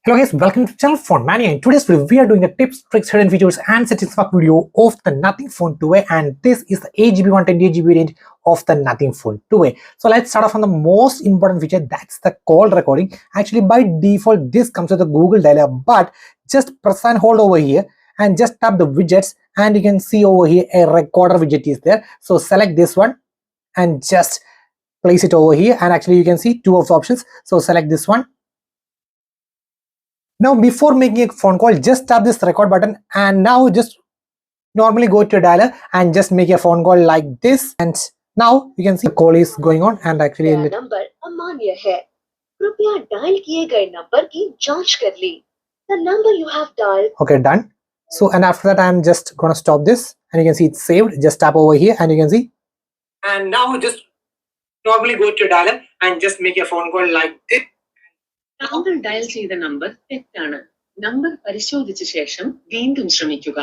Hello guys, welcome to channel Phone Mania. In today's video, we are doing a tips, tricks, hidden features and settings fuck video of the Nothing Phone 2A, and this is the 8GB 128GB range of the Nothing Phone 2A. So let's start off on the most important feature, that's the call recording. Actually, by default, this comes with the Google dialer, but just press and hold over here and just tap the widgets, and you can see over here a recorder widget is there. So select this one and just place it over here, and actually you can see two of the options. So select this one. Now, before making a phone call, just tap this record button, and now just normally go to your dialer and just make a phone call like this. And now you can see the call is going on, and actually number अमान्य है, कृपया dial किए गए number की जांच कर ली. The number you have dialed. Okay, done. So, and after that, I'm just gonna stop this, and you can see it's saved. Just tap over here, and you can see. And now just normally go to your dialer and just make a phone call like this. താങ്കൾ dial ചെയ്ത number തെറ്റാണ്. Number പരിശോധിച്ച ശേഷം വീണ്ടും ശ്രമിക്കുക.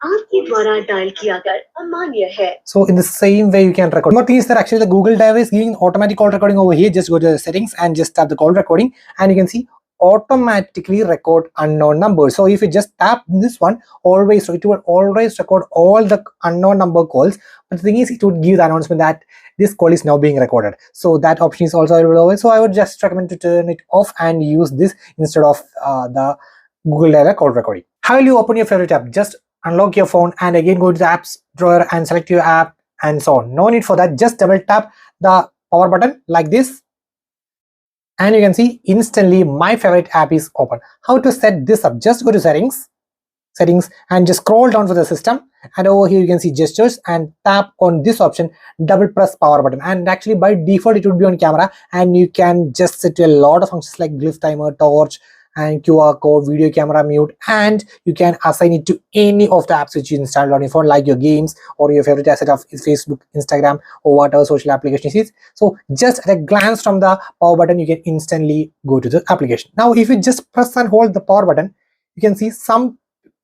आपके द्वारा dial किया गया अमान्य है. So in the same way you can record. One more thing is that actually the Google Dialer is giving automatic call recording over here. Just go to the settings and just tap the call recording, and you can see automatically record unknown numbers. So if you just tap this one, always, so it will always record all the unknown number calls. But the thing is, it would give the announcement that this call is now being recorded. So that option is also available over. So I would just recommend to turn it off and use this instead of the Google Dialer call recording. How will you open your favorite app? Just unlock your phone and again go to the apps drawer and select your app and so on. No need for that. Just double tap the power button like this, and you can see instantly my favorite app is open. How to set this up? Just go to settings and just scroll down for the system, and over here you can see gestures and tap on this option, double press power button, and actually by default it would be on camera, and you can just set to a lot of functions like glyph timer, torch and QR code, video camera, mute, and you can assign it to any of the apps which you installed on your phone, like your games or your favorite asset of Facebook, Instagram, or whatever social application it is. So just at a glance from the power button, you can instantly go to the application. Now if you just press and hold the power button, you can see some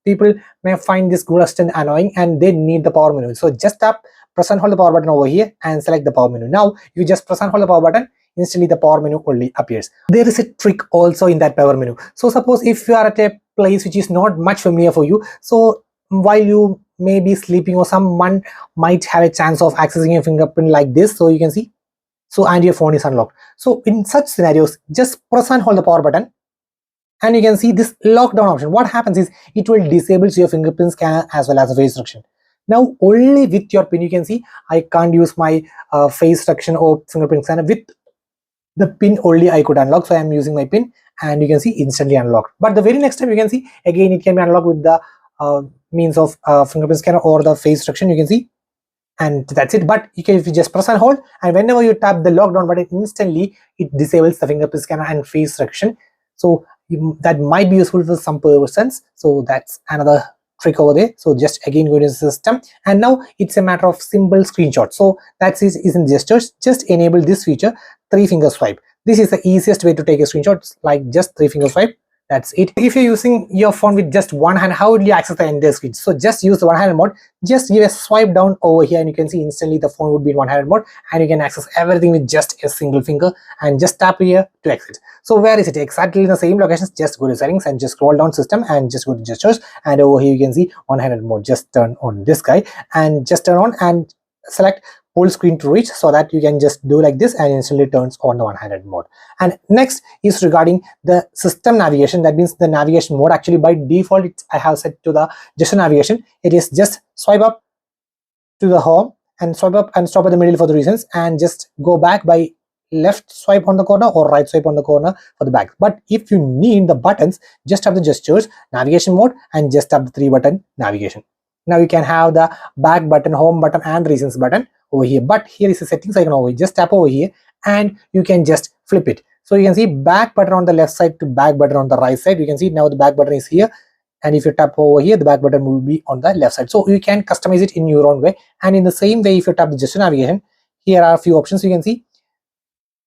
people may find this Google Assistant annoying and they need the power menu. So just tap, press and hold the power button over here and select the power menu. Now you just press and hold the power button, instantly the power menu only appears. There is a trick also in that power menu. So suppose if you are at a place which is not much familiar for you, so while you may be sleeping or someone might have a chance of accessing your fingerprint like this, so you can see, so and your phone is unlocked. So in such scenarios, just press and hold the power button, and you can see this lockdown option. What happens is it will disable your fingerprint scanner as well as face recognition. Now only with your pin, you can see I can't use my face recognition or fingerprint scanner. With the pin only I could unlock, so I am using my pin, and you can see instantly unlocked. But the very next time you can see again it can be unlocked with the means of fingerprint scanner or the face recognition, you can see, and that's it. But you can, if you just press and hold, and whenever you tap the lockdown button, instantly it disables the fingerprint scanner and face recognition. So that might be useful for some persons. So that's another trick over there. So just again go to the system, and now it's a matter of simple screenshot. So that's is in gestures. Just enable this feature, 3-finger swipe. This is the easiest way to take a screenshot, like just 3-finger swipe. That's it. If you're using your phone with just one hand, how will you access the entire screen? So just use the one-handed mode. Just give a swipe down over here, and you can see instantly the phone would be in one-handed mode, and you can access everything with just a single finger, and just tap here to exit. So where is it? Exactly in the same locations. Just go to settings and just scroll down system and just go to gestures, and over here you can see one-handed mode. Just turn on this guy and just turn on and select full screen to reach, so that you can just do like this and instantly turns on the one-handed mode. And next is regarding the system navigation. That means the navigation mode. Actually by default I have set to the gesture navigation. It is just swipe up to the home and swipe up and stop at the middle for the reasons, and just go back by left swipe on the corner or right swipe on the corner for the back. But if you need the buttons, just tap the gestures navigation mode and just tap the 3-button navigation. Now you can have the back button, home button and reasons button over here. But here is the settings icon over here. Just tap over here and you can just flip it. So you can see back button on the left side to back button on the right side. You can see now the back button is here, and if you tap over here, the back button will be on the left side. So you can customize it in your own way. And in the same way, if you tap the gesture navigation, here are a few options. You can see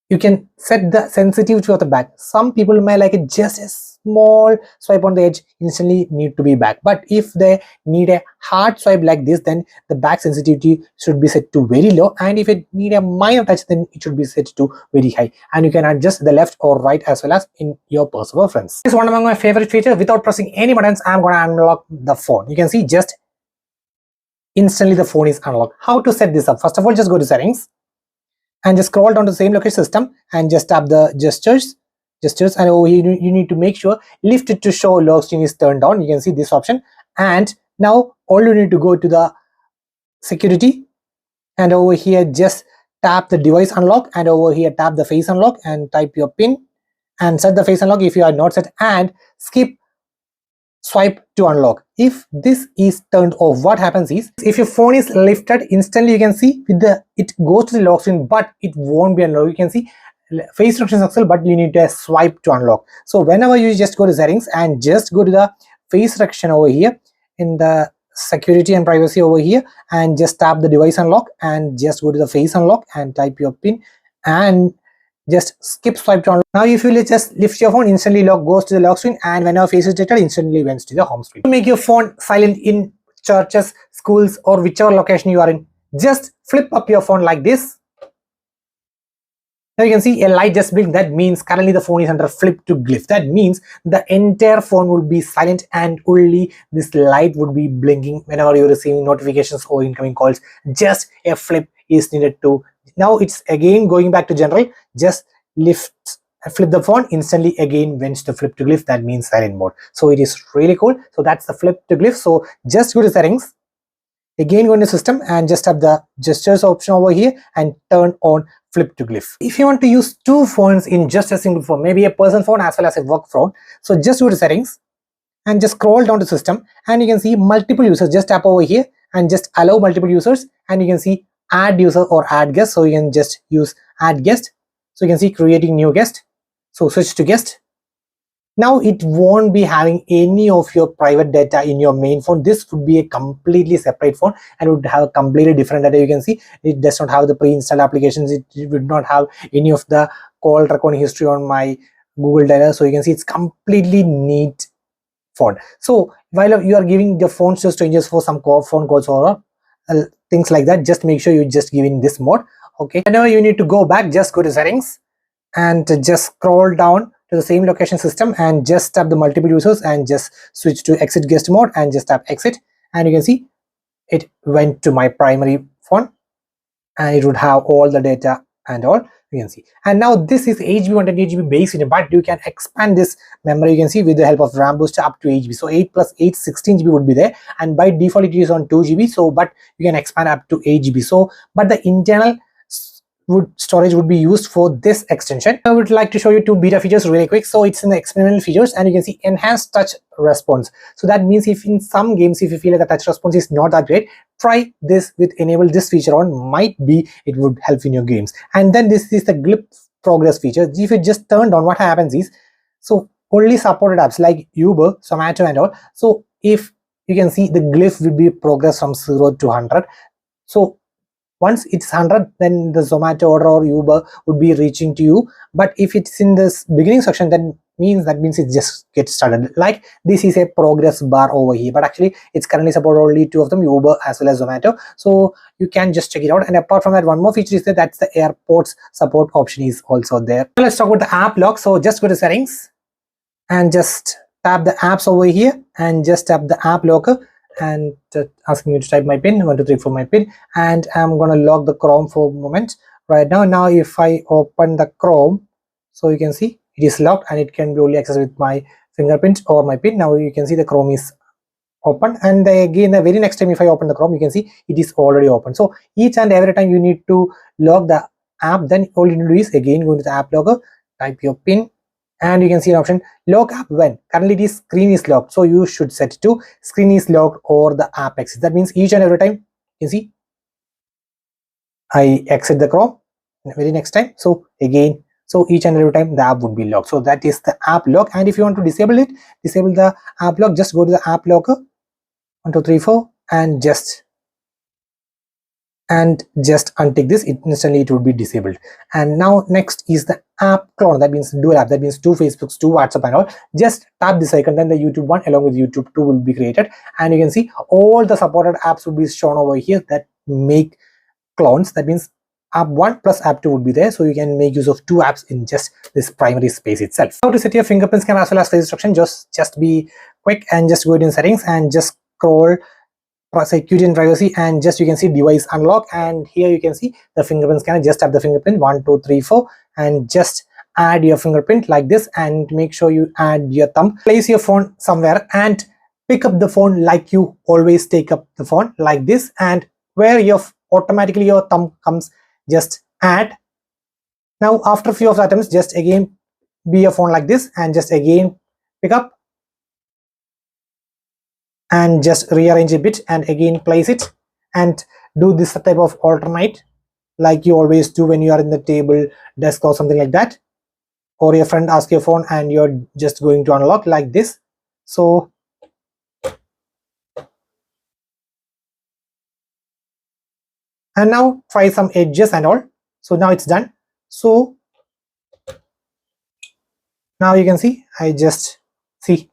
you can set the sensitivity of the back. Some people may like it just a small swipe on the edge, instantly need to be back. But if they need a hard swipe like this, then the back sensitivity should be set to very low, and if it need a minor touch, then it should be set to very high, and you can adjust the left or right as well as in your personal preference. This is one among my favorite features. Without pressing any buttons, I'm going to unlock the phone. You can see just instantly the phone is unlocked. How to set this up? First of all, just go to settings and just scroll down to the same location system and just tap the gestures, and over here you need to make sure lift it to show lock screen is turned on. You can see this option, and now all you need to go to the security, and over here just tap the device unlock, and over here tap the face unlock and type your pin and set the face unlock if you are not set, and skip swipe to unlock. If this is turned off, what happens is, if your phone is lifted, instantly you can see with the it goes to the lock screen, but it won't be unlocked. You can see face recognition successful, but you need to swipe to unlock. So whenever you just go to settings and just go to the face recognition over here in the security and privacy over here, and just tap the device unlock and just go to the face unlock and type your pin and just skip swipe to unlock. Now if you just lift your phone, instantly lock goes to the lock screen, and whenever face is detected, instantly went to the home screen. To make your phone silent in churches, schools, or whichever location you are in, just flip up your phone like this. Now you can see a light just blinked. That means currently the phone is under flip to glyph. That means the entire phone would be silent and only this light would be blinking whenever you're receiving notifications or incoming calls. Just a flip is needed to. Now it's again going back to general. Just flip the phone, instantly again went to flip to glyph. That means silent mode. So it is really cool. So that's the flip to glyph. So just go to settings, again go into system and just have the gestures option over here and turn on flip to glyph. If you want to use two phones in just a single phone, maybe a personal phone as well as a work phone, so just go to settings and just scroll down to system, and you can see multiple users. Just tap over here and just allow multiple users, and you can see add user or add guest. So you can just use add guest. So you can see creating new guest. So switch to guest. Now it won't be having any of your private data in your main phone. This would be a completely separate phone and would have a completely different data. You can see it does not have the pre-installed applications. It would not have any of the call recording history on my Google data. So you can see it's completely neat phone. So while you are giving the phones to strangers for some phone calls or things like that, just make sure you just give in this mode. Okay, whenever you need to go back, just go to settings and just scroll down to the same location system and just tap the multiple users and just switch to exit guest mode and just tap exit, and you can see it went to my primary phone and it would have all the data and all. You can see, and now this is 8GB 128GB base variant, but you can expand this memory, you can see, with the help of RAM booster up to 8GB. So 8 plus 8 16GB would be there, and by default it is on 2GB. So but you can expand up to 8GB. So but the internal storage would be used for this extension. I would like to show you two beta features really quick. So it's in the experimental features, and you can see enhanced touch response. So that means if in some games, if you feel like the touch response is not that great, try this with enable this feature on. Might be it would help in your games. And then this is the glyph progress feature. If you just turned on, what happens is, so only supported apps like Uber, Zomato and all. So if you can see the glyph will be progress from 0 to 100. So once it's 100, then the Zomato order or Uber would be reaching to you. But if it's in this beginning section, then that means it just gets started. Like this is a progress bar over here, but actually it's currently supported only two of them, Uber as well as Zomato. So you can just check it out. And apart from that, one more feature is that's the AirPods support option is also there. Now let's talk about the app lock. So just go to settings and just tap the apps over here and just tap the app locker, and asking me to type my pin 123 for my pin, and I'm gonna lock the Chrome for a moment right now. Now if I open the Chrome, so you can see it is locked and it can be only accessed with my fingerprint or my pin. Now you can see the Chrome is open, and again the very next time if I open the Chrome, you can see it is already open. So each and every time you need to lock the app, then all you need to do is again go into the app locker, type your pin, and you can see an option lock app when currently this screen is locked. So you should set to screen is locked or the app exit. That means each and every time you can see I exit the Chrome very next time, so again, so each and every time the app would be locked. So that is the app lock. And if you want to disable it, disable the app lock, just go to the app locker 1 2 3 4 and just untick this. Instantly it would be disabled. And now next is the app clone, that means dual app, that means two Facebooks, two WhatsApp and all. Just tap this icon, then the YouTube one along with YouTube 2 will be created, and you can see all the supported apps will be shown over here that make clones. That means app 1 plus app 2 would be there, so you can make use of two apps in just this primary space itself. How to set your fingerprint scanner as well as face detection, just be quick and just go in settings and just scroll security and privacy, and just you can see device unlock, and here you can see the fingerprint scanner. Just tap the fingerprint 1 2 3 4 and just add your fingerprint like this, and make sure you add your thumb. Place your phone somewhere and pick up the phone like you always take up the phone, like this, and where your automatically your thumb comes, just add. Now after a few of the attempts, just again be your phone like this and just again pick up and just rearrange a bit and again place it, and do this type of alternate like you always do when you are in the table, desk or something like that, or your friend asks your phone and you're just going to unlock like this. So and now try some edges and all. So now it's done. So now you can see I just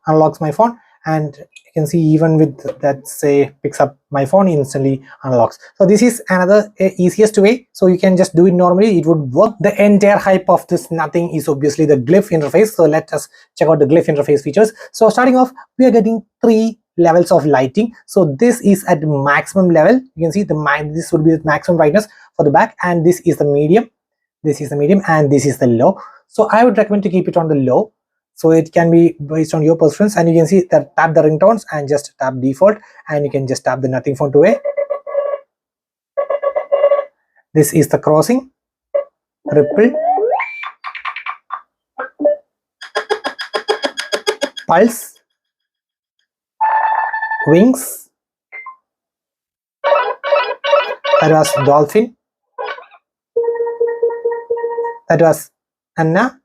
unlocks my phone, and you can see even with that say picks up my phone, instantly unlocks. So this is another easiest way, so you can just do it normally, it would work. The entire hype of this nothing is obviously the glyph interface, so let us check out the glyph interface features. So starting off, we are getting 3 levels of lighting. So this is at maximum level, you can see this would be the maximum brightness for the back, and this is the medium, and this is the low. So I would recommend to keep it on the low, so it can be based on your preference. And you can see that tap the ringtones and just tap default, and you can just tap the nothing phone to a. This is the crossing, ripple, pulse, wings, that was dolphin, that was Anna,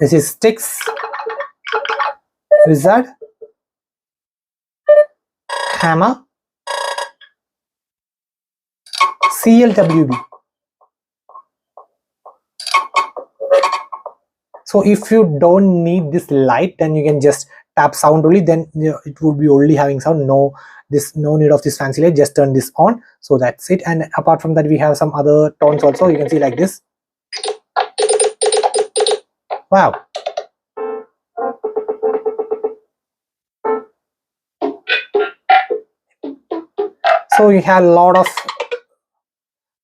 this is sticks, wizard, hammer, CLWB. So if you don't need this light, then you can just tap sound only, then it would be only having sound, no need of this fancy light, just turn this on. So that's it. And apart from that, we have some other tones also, you can see like this. Wow. So you have a lot of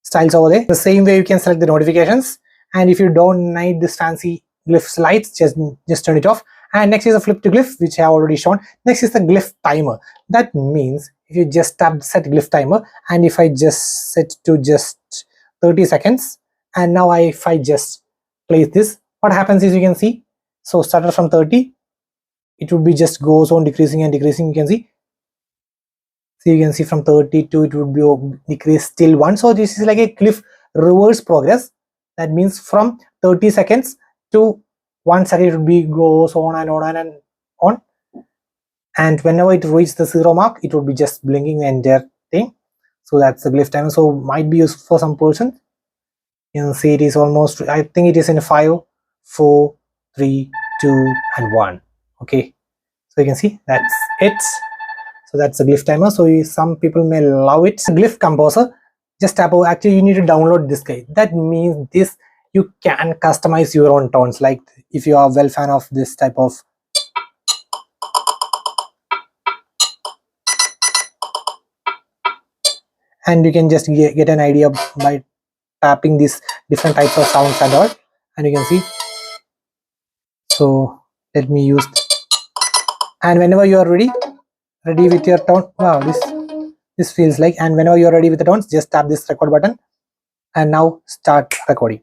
styles over there. The same way you can select the notifications, and if you don't need this fancy glyph lights, just turn it off. And next is a flip to glyph, which I have already shown. Next is the glyph timer. That means if you just tap set glyph timer, and if I just set to just 30 seconds, and now if I just place this, what happens is you can see, so started from 30, it would be just goes on decreasing and decreasing, you can see. So you can see from 32 it would be decreased till 1. So this is like a glyph reverse progress. That means from 30 seconds to 1 second it would be goes on and on and on. And whenever it reaches the 0 mark, it would be just blinking the entire thing. So that's the glyph timer. So might be useful for some person. You can see it is almost, I think it is in 5, 4, 3, 2 and 1. Okay, so you can see that's it. So that's the glyph timer. So some people may love it. Glyph composer, just tap over. Actually you need to download this guy. That means this you can customize your own tones, like if you are well fan of this type of and you can just get an idea by tapping these different types of sounds and all, and you can see. So let me use and whenever you are ready with your tone, wow, this feels like, and whenever you are ready with the tones, just tap this record button and now start recording.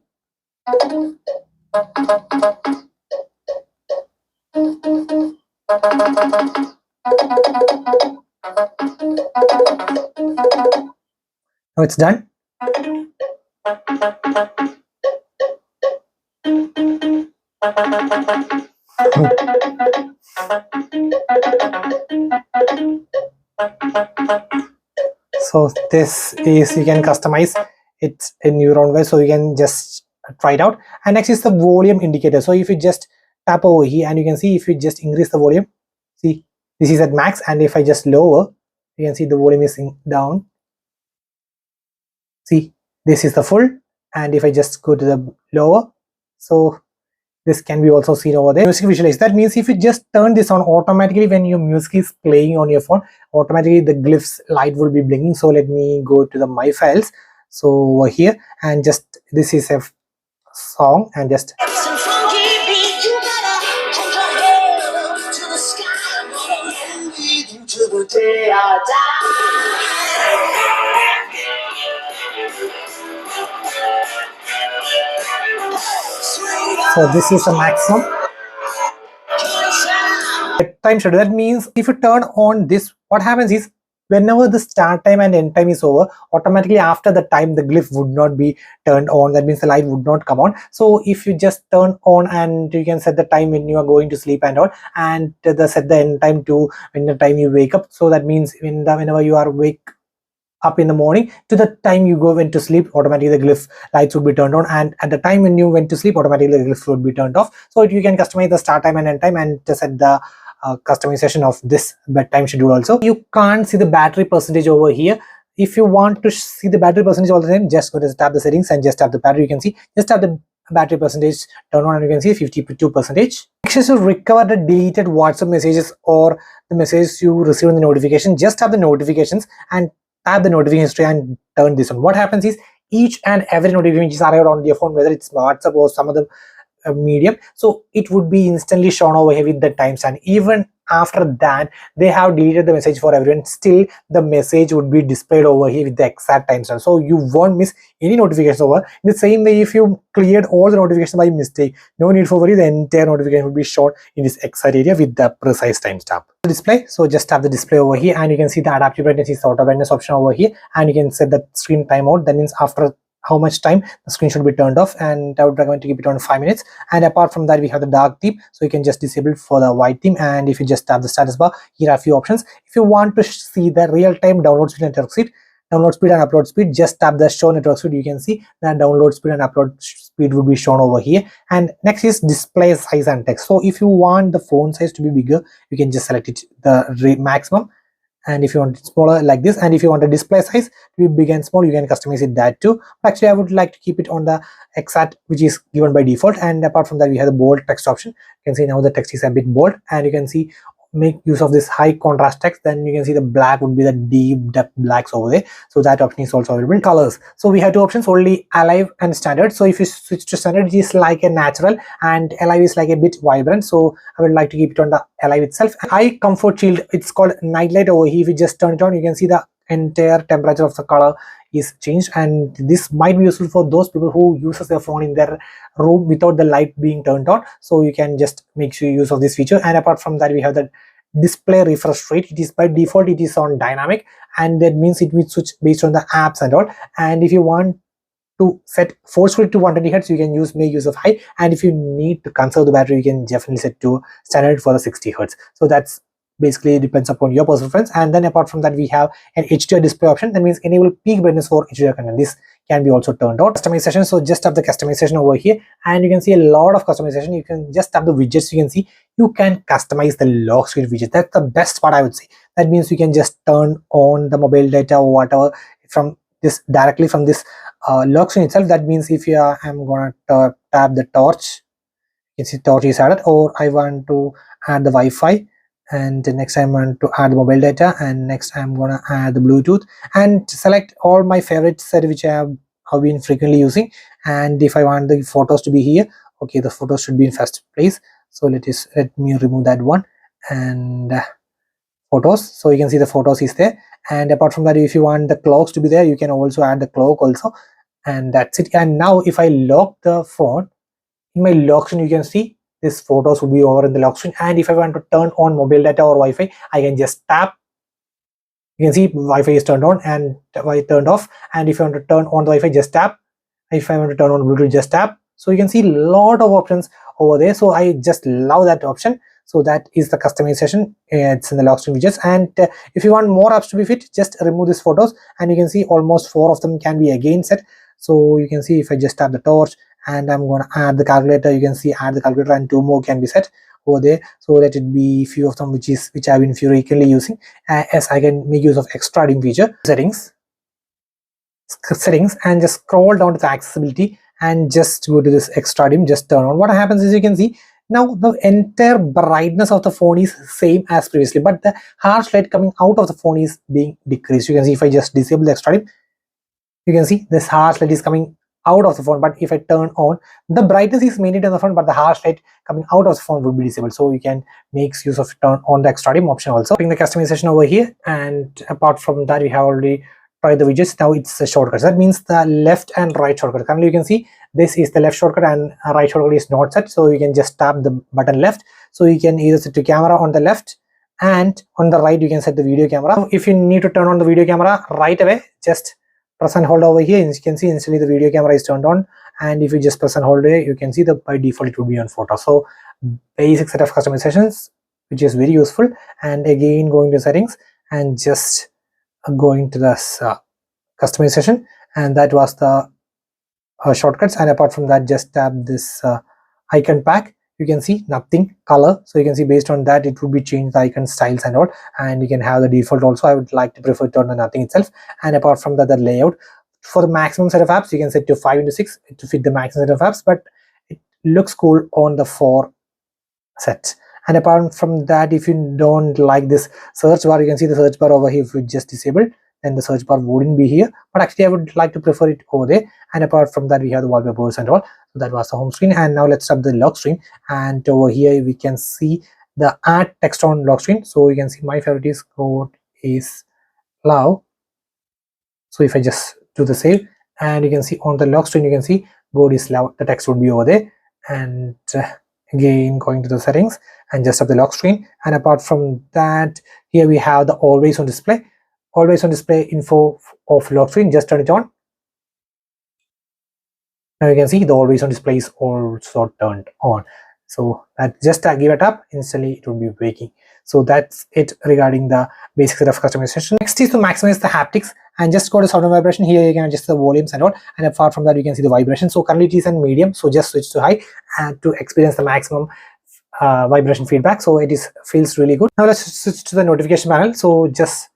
Now it's done. So this is, you can customize it in your own way. So you can just try it out. And next is the volume indicator. So if you just tap over here, and you can see if you just increase the volume, see this is at max, and if I just lower, you can see the volume is down. See, this is the full, and if I just go to the lower, so this can be also seen over there. Music visualize, that means if you just turn this on, automatically when your music is playing on your phone, automatically the glyphs light will be blinking. So let me go to the my files, so over here, and just this is a song, and just Some funky beat, you better hold your head up to the sky. I'm gonna lead you to the day I die. so this is the maximum time schedule. That means if you turn on this, what happens is whenever the start time and end time is over, automatically after the time the glyph would not be turned on. That means the light would not come on. So if you just turn on, and you can set the time when you are going to sleep and all, and set the end time to when the time you wake up. So that means whenever you are wake up in the morning to the time you go into sleep, automatically the glyph lights would be turned on, and at the time when you went to sleep, automatically the glyph would be turned off. So you can customize the start time and end time, and set the customization of this bedtime schedule also. You can't see the battery percentage over here. If you want to see the battery percentage all the time, just go to tap the settings and just tap the battery. You can see just tap the battery percentage, turn on, and you can see 52%. Next is to recover the deleted WhatsApp messages or the messages you receive in the notification. Just tap the notifications and tap the notification history and turn this on. What happens is each and every notification which is arrived on your phone, whether it's WhatsApp or some other medium, so it would be instantly shown over here with the timestamp. Even after that they have deleted the message for everyone, still the message would be displayed over here with the exact timestamp, so you won't miss any notifications over. In the same way, if you cleared all the notifications by mistake, no need for worry, the entire notification will be shown in this exact area with the precise timestamp. Display, so just tap the display over here, and you can see the adaptive brightness is the auto brightness option over here, and you can set the screen timeout. That means after how much time the screen should be turned off, and I would recommend to keep it on 5 minutes. And apart from that, we have the dark theme, so you can just disable for the white theme. And if you just tap the status bar, here are a few options. If you want to see the real-time download speed and upload speed, just tap the show network speed. You can see that download speed and upload speed will be shown over here. And next is display size and text. So if you want the font size to be bigger, you can just select it the maximum, and if you want it smaller, like this. And if you want a display size to be big and small, you can customize it that too. But actually I would like to keep it on the exact which is given by default. And apart from that, we have the bold text option. You can see now the text is a bit bold, and you can see make use of this high contrast text. Then you can see the black would be the deep depth blacks over there, so that option is also available. Colors, so we have two options, only alive and standard. So if you switch to standard, it is like a natural, and alive is like a bit vibrant, so I would like to keep it on the alive itself. High comfort shield, it's called nightlight over here. If you just turn it on, you can see the entire temperature of the color is changed, and this might be useful for those people who uses their phone in their room without the light being turned on, so you can just make sure use of this feature. And apart from that, we have the display refresh rate. It is by default, it is on dynamic, and that means it will switch based on the apps and all. And if you want to set forcefully to 120 Hz, you can make use of high, and if you need to conserve the battery, you can definitely set to standard for the 60 Hz. So that's basically depends upon your personal preference. And then apart from that, we have an HDR display option. That means enable peak brightness for HDR content. This can be also turned on. Customization, so just tap the customization over here, and you can see a lot of customization. You can just tap the widgets. You can see you can customize the lock screen widget. That's the best part, I would say. That means you can just turn on the mobile data or whatever from this directly from this lock screen itself. That means if you are, I'm gonna tap the torch, you can see torch is added, or I want to add the Wi-Fi, and next I want to add the mobile data, and next I'm gonna add the Bluetooth, and select all my favorites which I have been frequently using. And if I want the photos to be here, okay, the photos should be in first place, so let me remove that one. And photos, so you can see the photos is there. And apart from that, if you want the clocks to be there, you can also add the clock also, and that's it. And now if I lock the phone, in my lock screen you can see this photos will be over in the lock screen. And if I want to turn on mobile data or Wi-Fi, I can just tap. You can see Wi-Fi is turned on and Wi-Fi turned off. And if I want to turn on the Wi-Fi, just tap. If I want to turn on Bluetooth, just tap. So you can see a lot of options over there, so I just love that option. So that is the customization. It's in the lock screen widgets. And if you want more apps to be fit, just remove these photos, and you can see almost 4 of them can be again set. So you can see if I just tap the torch and I'm going to add the calculator. You can see add the calculator, and 2 more can be set over there. So let it be few of them which I've been frequently using. As I can make use of extra dim feature settings, and just scroll down to the accessibility and just go to this extra dim, just turn on. What happens is, you can see now the entire brightness of the phone is same as previously, but the harsh light coming out of the phone is being decreased. You can see if I just disable the extra dim, you can see this harsh light is coming out of the phone, but if I turn on, the brightness is maintained on the phone, but the harsh light coming out of the phone would be disabled. So you can make use of turn on the extra dim option also. Bring the customization over here, and apart from that, we have already tried the widgets. Now it's the shortcuts. That means the left and right shortcut. Currently you can see this is the left shortcut and right shortcut is not set, so you can just tap the button left. So you can either set to camera on the left, and on the right you can set the video camera. So if you need to turn on the video camera right away, just press and hold over here, and you can see instantly the video camera is turned on. And if you just press and hold it, you can see that by default it will be on photo. So basic set of customizations, which is very useful. And again, going to settings and just going to this customization, and that was the shortcuts. And apart from that, just tap this icon pack. You can see nothing color, so you can see based on that it would be changed the icon styles and all. And you can have the default also. I would like to prefer to on the nothing itself. And apart from that, the layout for the maximum set of apps, you can set to 5:6 to fit the maximum set of apps, but it looks cool on the 4 set. And apart from that, if you don't like this search bar, you can see the search bar over here. If you just disable, then the search bar wouldn't be here, but actually I would like to prefer it over there. And apart from that, we have the wallpapers and all. So that was the home screen. And now let's start the lock screen, and over here we can see the add text on lock screen. So you can see my favorite is code is love. So if I just do the save, and you can see on the lock screen, you can see God is love, the text would be over there. And again, going to the settings and just have the lock screen. And apart from that, here we have the always on display info of lock screen. Just turn it on. Now you can see the always on display is also turned on. So that just give it up, instantly it will be waking. So that's it regarding the basic set of customization. Next is to maximize the haptics, and just go to sound and vibration. Here you can adjust the volumes and all. And apart from that, you can see the vibration. So currently it is in medium, so just switch to high and to experience the maximum vibration feedback. So it feels really good. Now let's switch to the notification panel. So just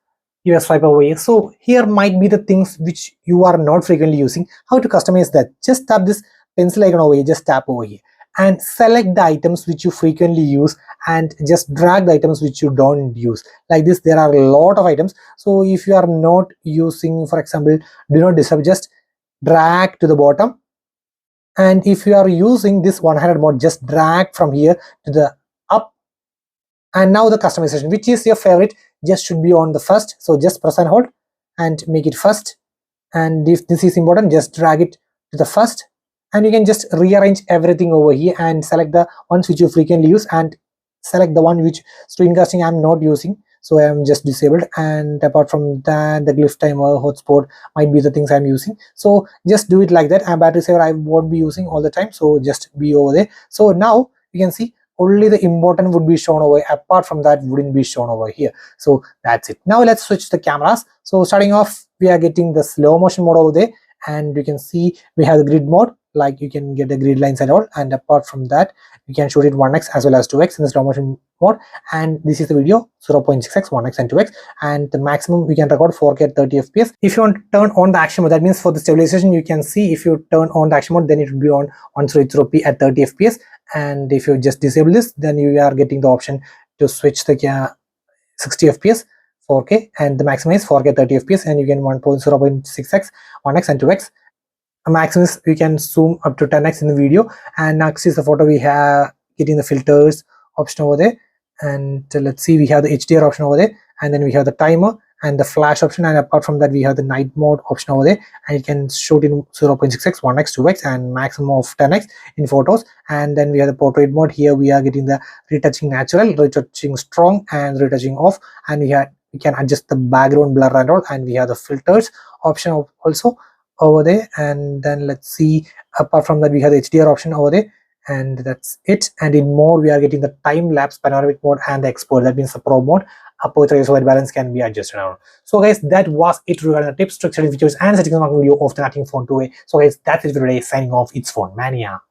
give a swipe over here. So here might be the things which you are not frequently using. How to customize that? Just tap this pencil icon over here, just tap over here and select the items which you frequently use, and just drag the items which you don't use. Like this, there are a lot of items. So if you are not using, for example, do not disturb, just drag to the bottom. And if you are using this 100 mode, just drag from here to the up. And now the customization, which is your favorite, just should be on the first. So just press and hold and make it first. And if this is important, just drag it to the first. And you can just rearrange everything over here and select the ones which you frequently use, and select the one which screencasting I'm not using, so I am just disabled. And apart from that, the glyph timer, hotspot might be the things I'm using. So just do it like that. And battery saver I won't be using all the time, so just be over there. So now you can see only the important would be shown over. Apart from that, wouldn't be shown over here. So that's it. Now let's switch to the cameras. So starting off, we are getting the slow motion mode over there, and you can see we have the grid mode, like you can get the grid lines and all. And apart from that, you can shoot it 1x as well as 2x in the slow motion mode. And this is the video 0.6x, 1x and 2x, and the maximum we can record 4K at 30 fps. If you want to turn on the action mode, that means for the stabilization, you can see if you turn on the action mode, then it will be on 130p at 30 fps. And if you just disable this, then you are getting the option to switch the 60 fps 4K, and the maximum is 4K 30 fps, and you can 0.6x, 1x and 2x. A maximum is you can zoom up to 10x in the video. And next is the photo, we have getting the filters option over there. And let's see, we have the HDR option over there, and then we have the timer and the flash option. And apart from that, we have the night mode option over there, and you can shoot in 0.6x, 1x, 2x, and maximum of 10x in photos. And then we have the portrait mode. Here we are getting the retouching natural, retouching strong, and retouching off. And we can adjust the background blur and all. And we have the filters option also over there. And then let's see, apart from that, we have the HDR option over there. and that's it. And in more, we are getting the time lapse panoramic mode and the export, that means the pro mode. Aperture ISO white balance can be adjusted now. So guys, that was it regarding the tips, tricks, and features and settings video of the Nothing Phone 2a. So guys, that's it for today. Signing off, it's Phone Mania.